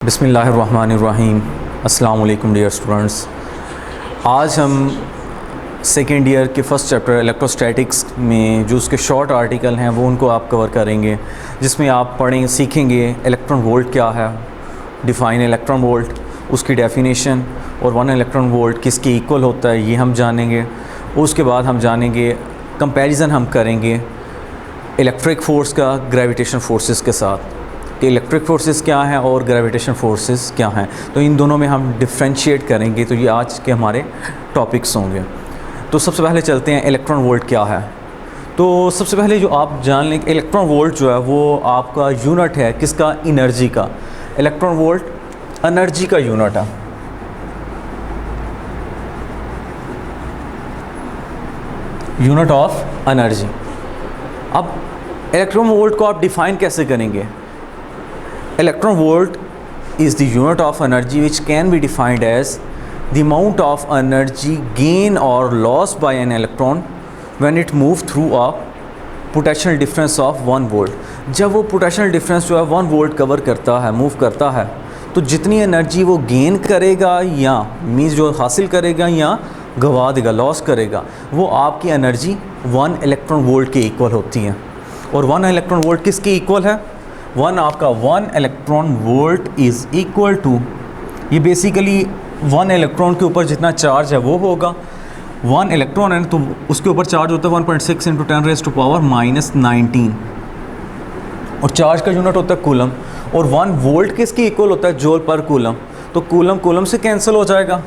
बिस्मिल्लाहिर्रहमानिर्रहीम। अस्सलाम वालेकुम डियर स्टूडेंट्स। आज हम सेकेंड ईयर के फ़र्स्ट चैप्टर इलेक्ट्रोस्टैटिक्स में जो उसके शॉर्ट आर्टिकल हैं वो उनको आप कवर करेंगे, जिसमें आप सीखेंगे इलेक्ट्रॉन वोल्ट क्या है, डिफ़ाइन इलेक्ट्रॉन वोल्ट, उसकी डेफिनेशन और 1 इलेक्ट्रॉन वोल्ट किसके इक्वल होता है ये हम जानेंगे। उसके बाद हम जानेंगे कंपैरिजन हम करेंगे इलेक्ट्रिक फ़ोर्स का ग्रेविटेशन फोर्सेस के साथ कि इलेक्ट्रिक फोर्सेस क्या हैं और ग्रेविटेशन फोर्सेस क्या हैं, तो इन दोनों में हम डिफ्रेंशिएट करेंगे। तो ये आज के हमारे टॉपिक्स होंगे। तो सबसे पहले चलते हैं इलेक्ट्रॉन वोल्ट क्या है। तो सबसे पहले जो आप जान लें कि इलेक्ट्रॉन वोल्ट जो है वो आपका यूनिट है किसका, एनर्जी का। इलेक्ट्रॉन वोल्ट एनर्जी का यूनिट है। Unit of energy. अब इलेक्ट्रॉन वोल्ट को आप डिफ़ाइन कैसे करेंगे? Electron volt is the unit of energy which can be defined as the amount of energy gain or loss by an electron when it moves through a potential difference of 1 volt। जब वो potential difference जो है 1 volt cover करता है, move करता है, तो जितनी एनर्जी वो गेन करेगा या मीन्स जो हासिल करेगा या गवा देगा, लॉस करेगा, वो आपकी एनर्जी 1 इलेक्ट्रॉन वोल्ट के इक्वल होती है। और 1 इलेक्ट्रॉन वोल्ट किसके इक्वल है? 1 electron volt is equal to, ये बेसिकली 1 इलेक्ट्रॉन के ऊपर जितना चार्ज है वो होगा। 1 इलेक्ट्रॉन है तो उसके ऊपर चार्ज होता है 1.6 × 10⁻⁻19 और चार्ज का यूनिट होता है कूलम। और 1 वोल्ट किसके इक्वल होता है? जूल पर कूलम। तो कूलम कूलम से कैंसिल हो जाएगा,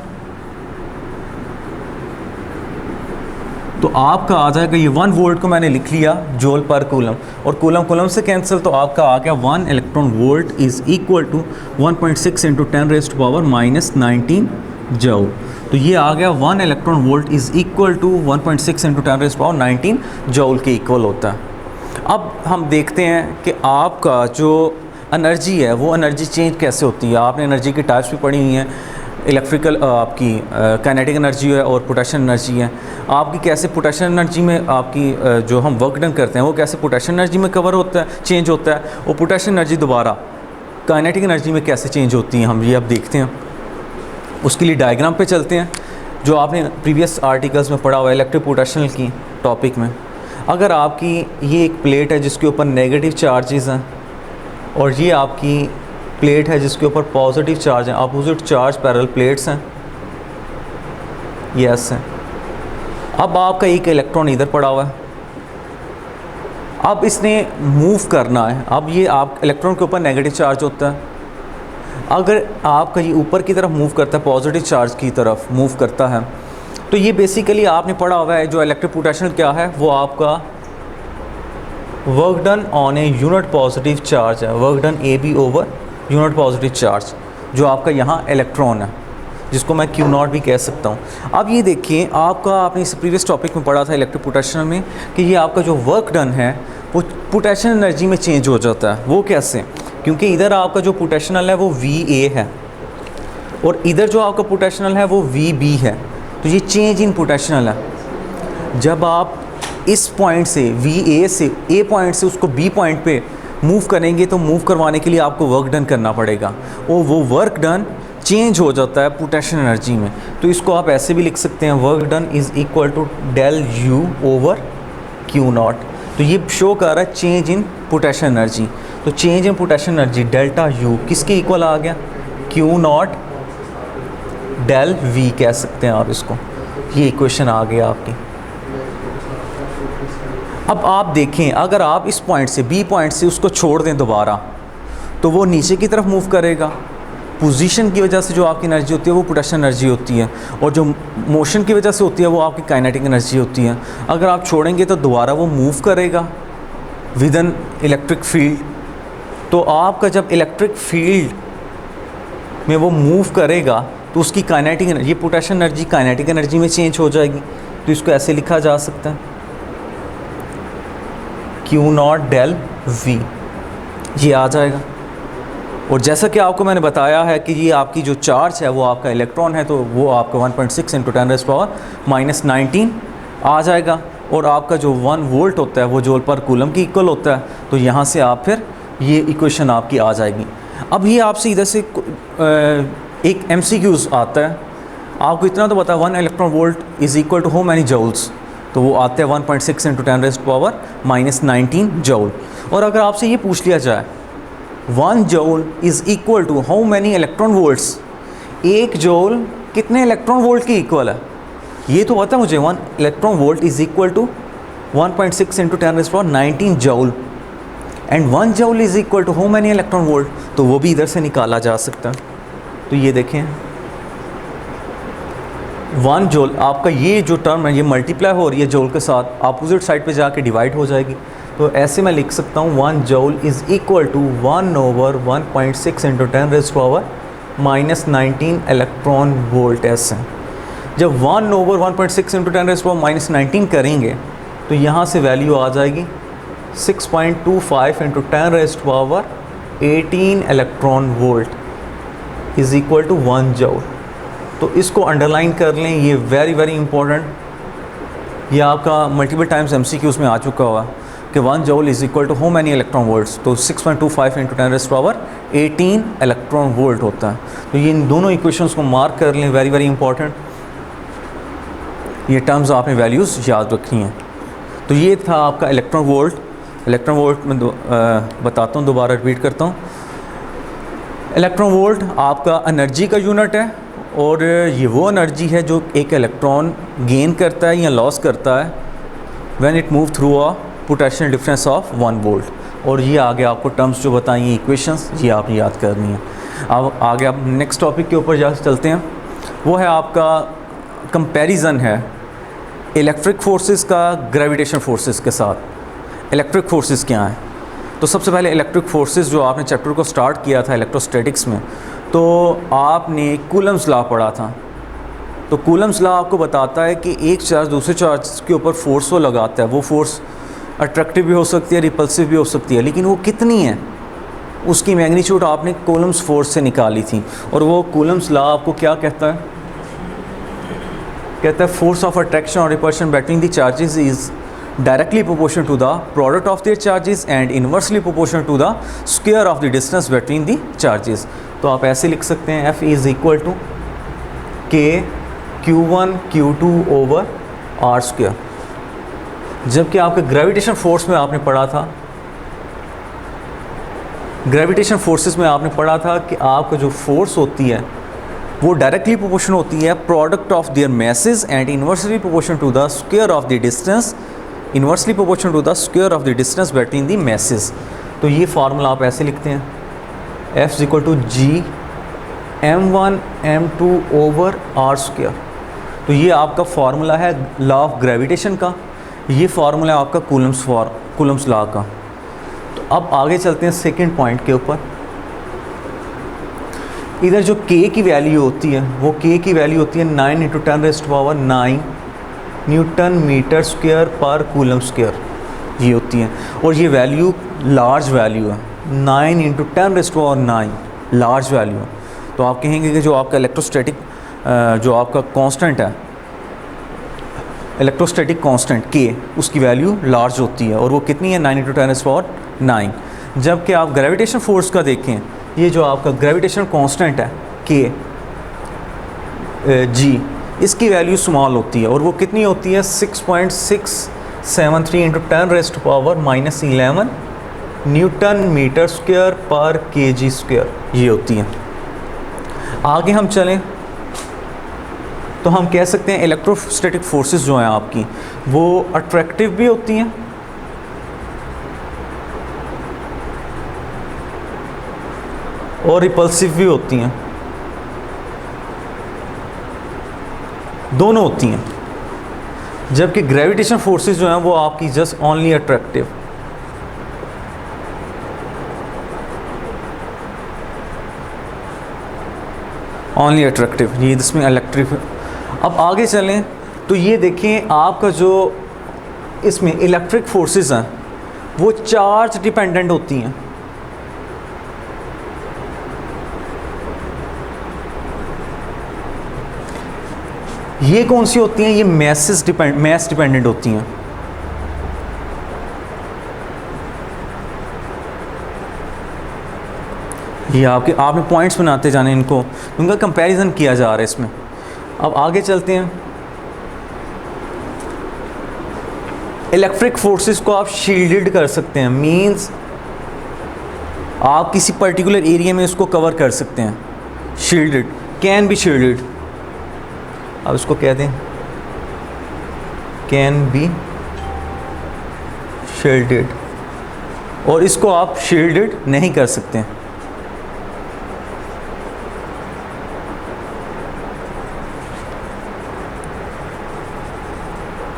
तो आपका आ जाएगा ये 1 वोल्ट को मैंने लिख लिया जूल पर कूलम, और कूलम कूलम से कैंसिल, तो आपका आ गया 1 electron volt is equal to 1.6 × 10⁻⁻19 joule. तो ये आ गया 1 electron volt is equal to 1.6 × 10⁻19 joule के इक्वल होता है। अब हम देखते हैं कि आपका जो एनर्जी है वो एनर्जी चेंज कैसे होती है। आपने एनर्जी की टाइप्स भी पढ़ी हुई हैं, इलेक्ट्रिकल आपकी काइनेटिक एनर्जी है और पोटेंशियल एनर्जी है। आपकी कैसे पोटेंशियल एनर्जी में आपकी जो हम वर्क डन करते हैं वो कैसे पोटेंशियल एनर्जी में कवर होता है, चेंज होता है, और पोटेंशियल एनर्जी दोबारा काइनेटिक एनर्जी में कैसे चेंज होती है, हम ये अब देखते हैं। उसके लिए डायग्राम पे चलते हैं जो आपने प्रीवियस आर्टिकल्स में पढ़ा हुआ है इलेक्ट्रिक पोटेंशियल की टॉपिक में। अगर आपकी ये एक प्लेट है जिसके ऊपर नेगेटिव चार्जेस हैं और ये आपकी प्लेट है जिसके ऊपर पॉजिटिव चार्ज हैं, अपोजिट चार्ज पैरेलल प्लेट्स हैं, यस हैं। अब आपका एक इलेक्ट्रॉन इधर पड़ा हुआ है, अब इसने मूव करना है। अब ये आप इलेक्ट्रॉन के ऊपर नेगेटिव चार्ज होता है, अगर आपका ये ऊपर की तरफ मूव करता है, पॉजिटिव चार्ज की तरफ मूव करता है, तो ये बेसिकली आपने पढ़ा हुआ है जो इलेक्ट्रिक पोटेंशियल क्या है, वो आपका work done on a unit positive charge है, work done AB over unit positive charge, जो आपका यहाँ इलेक्ट्रॉन है जिसको मैं Q0 भी कह सकता हूँ। अब ये देखिए, आपका आपने इस प्रीवियस टॉपिक में पढ़ा था इलेक्ट्रिक पोटेंशियल में कि ये आपका जो वर्क डन है वो पोटेंशियल एनर्जी में चेंज हो जाता है। वो कैसे? क्योंकि इधर आपका जो पोटेंशियल है वो VA है और इधर जो आपका पोटेंशियल है वो VB है, तो ये चेंज इन पोटेंशियल है। जब आप इस पॉइंट से VA से A पॉइंट से उसको B पॉइंट पे मूव करेंगे तो मूव करवाने के लिए आपको वर्क डन करना पड़ेगा, और वो वर्क डन चेंज हो जाता है पोटेंशियल एनर्जी में। तो इसको आप ऐसे भी लिख सकते हैं, work done is equal to del U over Q0। तो ये शो कर रहा है चेंज इन पोटेंशियल एनर्जी। तो change in potential energy delta U किसके इक्वल आ गया? Q0 del V कह सकते हैं आप इसको। ये इक्वेशन आ गया आपकी। अब आप देखें, अगर आप इस पॉइंट से B पॉइंट से उसको छोड़ दें दोबारा, तो वो नीचे की तरफ मूव करेगा। पोजीशन की वजह से जो आपकी एनर्जी होती है वो पोटेंशियल एनर्जी होती है, और जो मोशन की वजह से होती है वो आपकी काइनेटिक एनर्जी होती है। अगर आप छोड़ेंगे तो दोबारा वो मूव करेगा विद एन इलेक्ट्रिक फील्ड। तो आपका जब इलेक्ट्रिक फील्ड में वो मूव करेगा तो उसकी काइनेटिक एनर्जी, ये पोटेंशियल एनर्जी काइनेटिक एनर्जी में चेंज हो जाएगी। तो इसको ऐसे लिखा जा सकता है Q0 del V, ये आ जाएगा। और जैसा कि आपको मैंने बताया है कि ये आपकी जो चार्ज है वो आपका इलेक्ट्रॉन है, तो वो आपका 1.6 × 10⁻⁻19 आ जाएगा, और आपका जो 1 वोल्ट होता है वो जूल पर कूलम की इक्वल होता है। तो यहाँ से आप फिर ये इक्वेशन आपकी आ जाएगी। अब ये आपसे इधर से एक MCQs आता है, आपको इतना तो पता है 1 electron volt is equal to how many joules, तो वो आते हैं 1.6 × 10⁻⁻19 जूल। और अगर आपसे ये पूछ लिया जाए 1 joule is equal to how many electron volts, 1 joule कितने इलेक्ट्रॉन वोल्ट की इक्वल है, ये तो पता है मुझे। 1 electron volt is equal to 1.6 × 10⁻19 joule and 1 joule is equal to how many electron volt, तो वो भी इधर से निकाला जा सकता है। तो ये देखें 1 जूल आपका ये जो टर्म है ये मल्टीप्लाई हो रही है जूल के साथ, अपोजिट साइड पे जाके डिवाइड हो जाएगी। तो ऐसे मैं लिख सकता हूँ 1 joule is equal to 1/1.6 × 10⁻19 electron volt. ऐसे जब 1/1.6 × 10⁻19 करेंगे तो यहाँ से वैल्यू आ जाएगी 6.25 × 10⁻18 electron volt is equal to 1 joule. तो इसको अंडरलाइन कर लें, ये वेरी इंपॉर्टेंट। ये आपका मल्टीपल टाइम्स MCQs में आ चुका हुआ कि 1 joule is equal to how many electron volts, तो 6.25 × 10⁻18 इलेक्ट्रॉन वोल्ट होता है। तो ये इन दोनों इक्वेशंस को मार्क कर लें, वेरी इंपॉर्टेंट। ये टर्म्स आपने वैल्यूज़ याद रखनी हैं। तो ये था आपका इलेक्ट्रॉन वोल्ट। इलेक्ट्रॉन वोल्ट में बताता हूँ, दोबारा रिपीट करता हूँ। इलेक्ट्रॉन वोल्ट आपका एनर्जी का यूनिट है और ये वो एनर्जी है जो एक इलेक्ट्रॉन गेन करता है या लॉस करता है when it move through a potential difference of 1 volt. और ये आगे आपको टर्म्स जो बताएंगे इक्वेशंस, ये आपने याद करनी है। अब आगे आप नेक्स्ट टॉपिक के ऊपर जा चलते हैं, वो है आपका कंपैरिजन है इलेक्ट्रिक फोर्सेस का ग्रेविटेशन फोर्सेस के साथ। इलेक्ट्रिक फोर्सेस क्या हैं? तो सबसे पहले इलेक्ट्रिक फोर्सेस जो आपने चैप्टर को स्टार्ट किया था इलेक्ट्रोस्टैटिक्स में, तो आपने कूलम्स लॉ पढ़ा था। तो कूलम्स लॉ आपको बताता है कि एक चार्ज दूसरे चार्ज के ऊपर फोर्स वो लगाता है, वो फोर्स अट्रैक्टिव भी हो सकती है, रिपल्सिव भी हो सकती है, लेकिन वो कितनी है उसकी मैग्नीट्यूड आपने कूलम्स फोर्स से निकाली थी। और वो कूलम्स लॉ आपको क्या कहता है? कहता है फोर्स ऑफ अट्रैक्शन और repulsion between the charges is directly proportional to the product of their charges and inversely proportional to the square of the distance between the charges. तो आप ऐसे लिख सकते हैं F is equal to K Q1 Q2 over R square. जबकि आपके gravitation force में आपने पढ़ा था, ग्रेविटेशन फोर्सेस में आपने पढ़ा था कि आपका जो फोर्स होती है वो डायरेक्टली प्रोपोर्शनल होती है product of their masses and inversely proportional to the square of the distance, inversely proportional to the square of the distance between the masses. तो ये फार्मूला आप ऐसे लिखते हैं F is equal to G m1 m2 over R square. तो ये आपका formula है लॉ ऑफ ग्रेविटेशन का, ये फार्मूला है आपका कूलम्स लॉ का। तो अब आगे चलते हैं सेकंड पॉइंट के ऊपर। इधर जो K की वैल्यू होती है वो K की वैल्यू होती है 9 × 10⁻9 न्यूटन मीटर स्क्वायर पर कूलम स्क्वायर, ये होती है। और ये वैल्यू लार्ज वैल्यू है, 9 × 10⁻9 लार्ज वैल्यू है। तो आप कहेंगे कि जो आपका इलेक्ट्रोस्टैटिक जो आपका कांस्टेंट है, इलेक्ट्रोस्टैटिक कांस्टेंट K, उसकी वैल्यू लार्ज होती है और वो कितनी है? 9 × 10⁻9। जबकि आप ग्रेविटेशन फोर्स का देखें, ये जो आपका ग्रेविटेशन कांस्टेंट है K G, इसकी वैल्यू स्मॉल होती है और वो कितनी होती है? 6.673 × 10⁻11 न्यूटन मीटर स्क्वायर पर kg स्क्वायर, ये होती है। आगे हम चलें तो हम कह सकते हैं इलेक्ट्रोस्टैटिक फोर्सेस जो हैं आपकी वो अट्रैक्टिव भी होती हैं और रिपल्सिव भी होती हैं, दोनों होती हैं। जबकि ग्रेविटेशन फोर्सेस जो हैं वो आपकी just only attractive. Only attractive, ये इसमें इलेक्ट्रिक। अब आगे चलें तो ये देखें आपका जो इसमें इलेक्ट्रिक फोर्सेस हैं वो चार्ज डिपेंडेंट होती हैं। ये कौन सी होती हैं? ये मैस डिपेंडेंट होती हैं। ये आपने पॉइंट्स बनाते जाने इनको, उनका कंपैरिजन किया जा रहा है इसमें। अब आगे चलते हैं। इलेक्ट्रिक फोर्सेस को आप शील्डेड कर सकते हैं, मींस आप किसी पर्टिकुलर एरिया में इसको कवर कर सकते हैं। शील्डेड, कैन बी शील्डेड, अब इसको कह दें कैन बी शील्डेड, और इसको आप शील्डेड नहीं कर सकते हैं।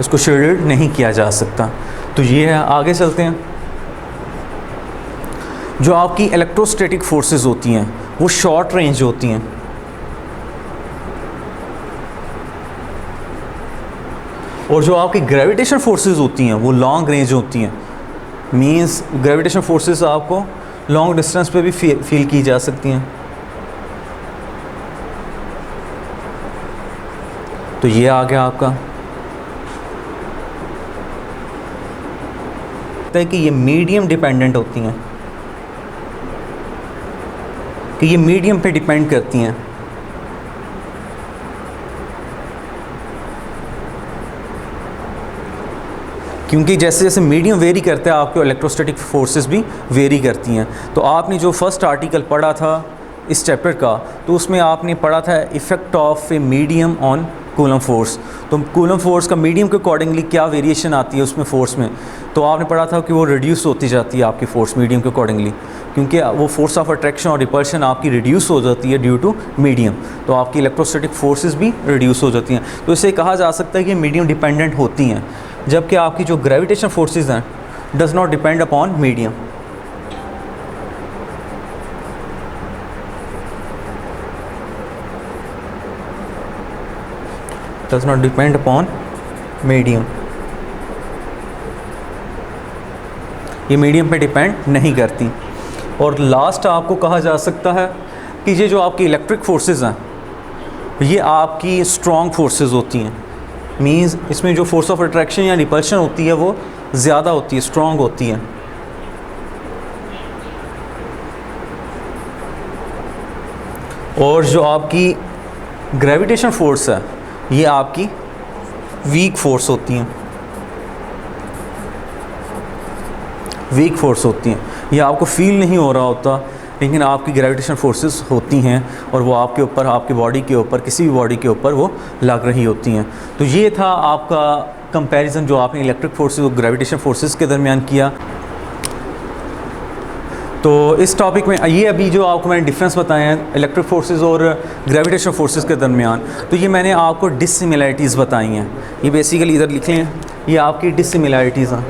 इसको शील्डेड नहीं किया जा सकता। तो ये है। आगे चलते हैं। जो आपकी इलेक्ट्रोस्टैटिक फोर्सेस होती हैं वो शॉर्ट रेंज होती हैं, और जो आपकी ग्रेविटेशन फोर्सेस होती हैं वो लॉन्ग रेंज होती हैं। मींस ग्रेविटेशन फोर्सेस आपको लॉन्ग डिस्टेंस पे भी फील की जा सकती हैं। तो ये आ गया आपका है कि ये मीडियम डिपेंडेंट होती हैं, कि ये मीडियम पे डिपेंड करती हैं। क्योंकि जैसे जैसे मीडियम वेरी करता है आपके इलेक्ट्रोस्टैटिक फोर्सेस भी वेरी करती हैं। तो आपने जो फर्स्ट आर्टिकल पढ़ा था इस चैप्टर का, तो उसमें आपने पढ़ा था effect of a medium on coulomb force. तो कूलम फोर्स का मीडियम के अकॉर्डिंगली क्या वेरिएशन आती है उसमें फोर्स में, तो आपने पढ़ा था कि वो रिड्यूस होती जाती है आपकी फ़ोर्स मीडियम के अकॉर्डिंगली, क्योंकि वो फोर्स ऑफ अट्रैक्शन और रिपल्शन आपकी रिड्यूस हो जाती है ड्यू टू मीडियम। तो आपकी इलेक्ट्रोस्टैटिक फोर्सेस भी रिड्यूस हो जाती हैं। तो इसे कहा जा सकता है कि मीडियम डिपेंडेंट होती हैं, जबकि आपकी जो ग्रेविटेशन फोर्सेस हैं does not depend upon medium. does not depend upon medium, ये मीडियम पे डिपेंड नहीं करती। और लास्ट आपको कहा जा सकता है कि ये जो आपकी इलेक्ट्रिक फोर्सेस हैं ये आपकी स्ट्रॉन्ग फोर्सेस होती हैं। मींस इसमें जो फोर्स ऑफ अट्रैक्शन या रिपल्शन होती है वो ज़्यादा होती है, स्ट्रॉन्ग होती है। और जो आपकी ग्रेविटेशन फोर्स है ये आपकी वीक फोर्स होती हैं, वीक फोर्स होती हैं। ये आपको फील नहीं हो रहा होता, लेकिन आपकी ग्रेविटेशन फोर्सेस होती हैं और वो आपके ऊपर, आपकी बॉडी के ऊपर, किसी भी बॉडी के ऊपर वो लग रही होती हैं। तो ये था आपका कंपैरिजन जो आपने इलेक्ट्रिक फोर्सेस और ग्रेविटेशन फोर्सेस के दरमियान किया। तो इस टॉपिक में ये अभी जो आपको मैंने डिफरेंस बताए हैं इलेक्ट्रिक फोर्सेस और ग्रेविटेशन फोर्सेस के दरमियान, तो ये मैंने आपको डिससिमिलैरिटीज़ बताई हैं। ये बेसिकली इधर लिख लें, ये आपकी डिससिमिलैरिटीज़ हैं।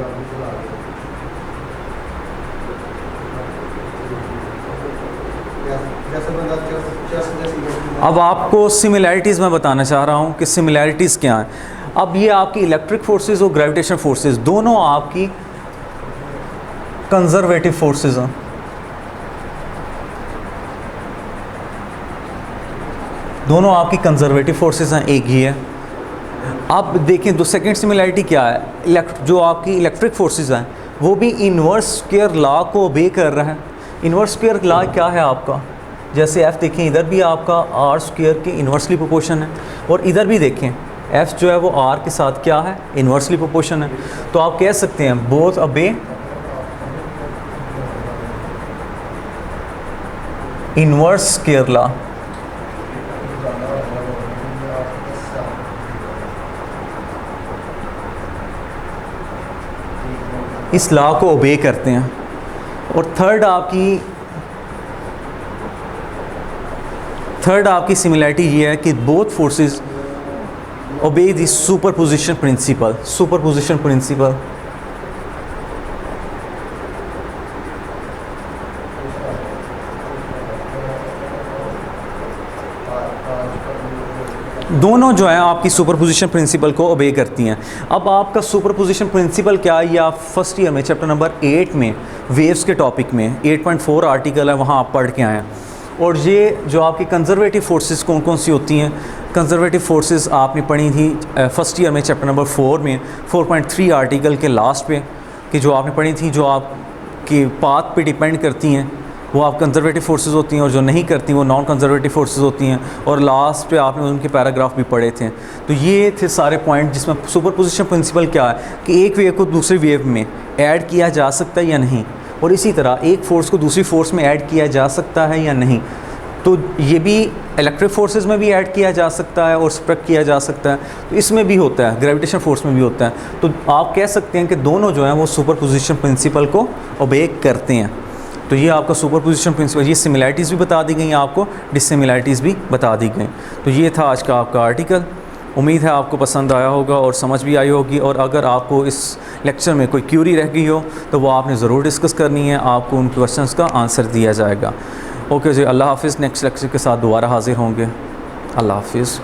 अब आपको सिमिलैरिटीज़ मैं बताना चाह रहा हूँ कि सिमिलैरिटीज़ क्या हैं। अब ये आपकी इलेक्ट्रिक फोर्सेस और ग्रेविटेशन फोर्सेस दोनों आपकी कंजर्वेटिव फोर्सेस हैं। दोनों आपकी कंजर्वेटिव फोर्सेस हैं, एक ही है। अब देखें, दो सेकंड सिमिलैरिटी क्या है, जो आपकी इलेक्ट्रिक फोर्सेस हैं वो भी इन्वर्स स्क्वायर लॉ को ओबे कर रहा है। इन्वर्स स्क्वायर लॉ क्या है आपका, जैसे एफ़ देखें, इधर भी आपका आर स्क्वायर के इन्वर्सली प्रोपोर्शन है, और इधर भी देखें एफ़ जो है वो आर के साथ क्या है, इन्वर्सली प्रोपोर्शन है। तो आप कह सकते हैं बोथ ओबे इन्वर्स स्क्वायर लॉ। इस लॉ को ओबे करते हैं। और थर्ड आपकी सिमिलैरिटी ये है कि both forces obey the superposition principle. Superposition principle दोनों जो है आपकी सुपरपोजिशन प्रिंसिपल को ओबे करती हैं। अब आपका सुपरपोजिशन प्रिंसिपल क्या है, ये आप फर्स्ट ईयर में चैप्टर नंबर 8 में वेव्स के टॉपिक में 8.4 आर्टिकल है, वहाँ आप पढ़ के आए हैं। और ये जो आपकी कंजर्वेटिव फोर्सेस कौन कौन सी होती हैं, कंजर्वेटिव फोर्सेस आपने पढ़ी थी फर्स्ट ईयर में चैप्टर नंबर 4 में 4.3 आर्टिकल के लास्ट पे, कि जो आपने पढ़ी थी जो आपके पाथ पे डिपेंड करती हैं, वो आप कंजर्वेटिव फोर्सेस होती हैं, और जो नहीं करती वो नॉन कंजर्वेटिव फोर्सेस होती हैं, और लास्ट पे आपने उनके पैराग्राफ भी पढ़े थे। तो ये थे सारे पॉइंट जिसमें सुपरपोजिशन प्रिंसिपल क्या है कि एक वेव को दूसरी वेव में ऐड किया जा सकता है या नहीं, और इसी तरह एक फ़ोर्स को दूसरी फोर्स में ऐड किया जा सकता है या नहीं। तो ये भी इलेक्ट्रिक फोर्सेस में भी ऐड किया जा सकता है और सब्ट्रैक्ट किया जा सकता है, तो इसमें भी होता है, ग्रेविटेशन फोर्स में भी होता है। तो आप कह सकते हैं कि दोनों जो हैं वो सुपरपोजिशन प्रिंसिपल को ओबे करते हैं। तो ये आपका सुपरपोजिशन प्रिंसिपल, ये सिमिलैरिटीज़ भी बता दी गई, आपको डिससिमिलैरिटीज़ भी बता दी गई। तो ये था आज का आपका आर्टिकल। उम्मीद है आपको पसंद आया होगा और समझ भी आई होगी, और अगर आपको इस लेक्चर में कोई क्यूरी रह गई हो तो वो आपने ज़रूर डिस्कस करनी है, आपको उन क्वेश्चंस का आंसर दिया जाएगा। ओके जी, अल्लाह हाफ़िज़। नेक्स्ट लेक्चर के साथ दोबारा हाज़िर होंगे। अल्लाह हाफ़िज़।